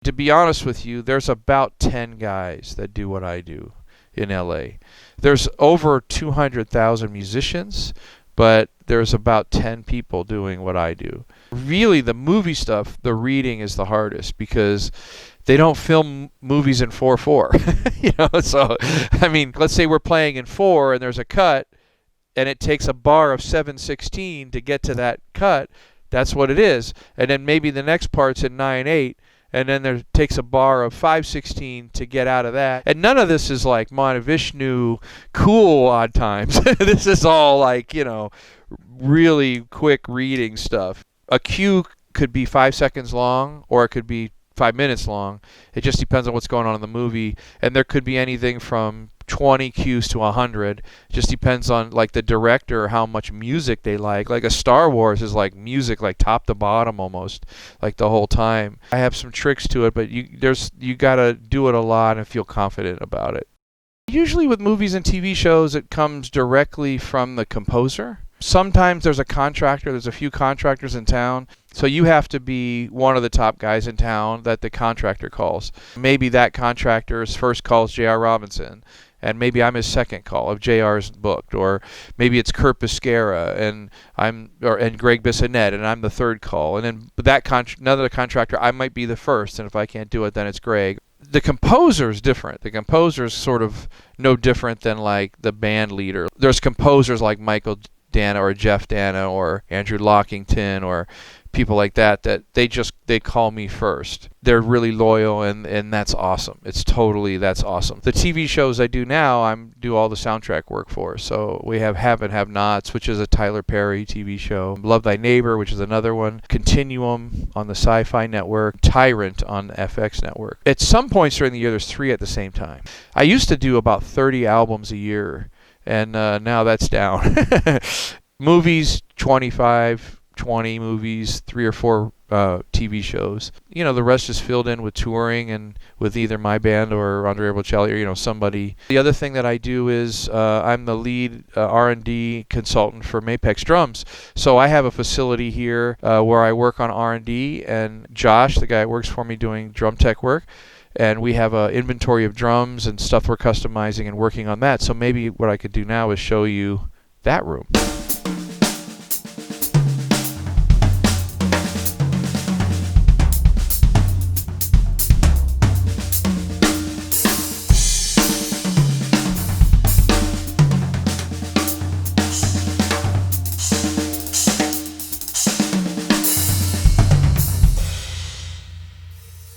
To be honest with you, there's about 10 guys that do what I do in LA. There's over 200,000 musicians, but there's about 10 people doing what I do. Really, the movie stuff, the reading is the hardest because they don't film movies in 4/4. So I mean, let's say we're playing in 4 and there's a cut and it takes a bar of 7/16 to get to that cut. That's what it is. And then maybe the next part's in 9/8. And then there takes a bar of 5/16 to get out of that. And none of this is like Montevishnu cool odd times. This is all like, really quick reading stuff. A cue could be 5 seconds long or it could be 5 minutes long. It just depends on what's going on in the movie. And there could be anything from 20 cues to 100. It just depends on like the director, how much music they like. Like a Star Wars is like music, like top to bottom almost, like the whole time. I have some tricks to it, but you gotta do it a lot and feel confident about it. Usually with movies and TV shows, it comes directly from the composer. Sometimes there's a contractor. There's a few contractors in town. So you have to be one of the top guys in town that the contractor calls. Maybe that contractor's first call is J.R. Robinson, and maybe I'm his second call if J.R.'s booked, or maybe it's Kurt Biscara and Greg Bissonette, and I'm the third call. And then another contractor, I might be the first, and if I can't do it, then it's Greg. The composer is different. The composer is sort of no different than like the band leader. There's composers like Michael Dana or Jeff Dana or Andrew Lockington or people like that they call me first. They're really loyal and that's awesome. That's awesome. The TV shows I do now, I do all the soundtrack work for. So we have and Have Nots, which is a Tyler Perry TV show. Love Thy Neighbor, which is another one. Continuum on the Sci-Fi Network. Tyrant on the FX Network. At some points during the year, there's 3 at the same time. I used to do about 30 albums a year, and now that's down. Movies, 20 movies, 3 or 4 TV shows. The rest is filled in with touring and with either my band or Andrea Bocelli or somebody. The other thing that I do is I'm the lead R&D consultant for Mapex Drums. So I have a facility here where I work on R&D, and Josh, the guy that works for me doing drum tech work, and we have an inventory of drums and stuff we're customizing and working on that. So maybe what I could do now is show you that room.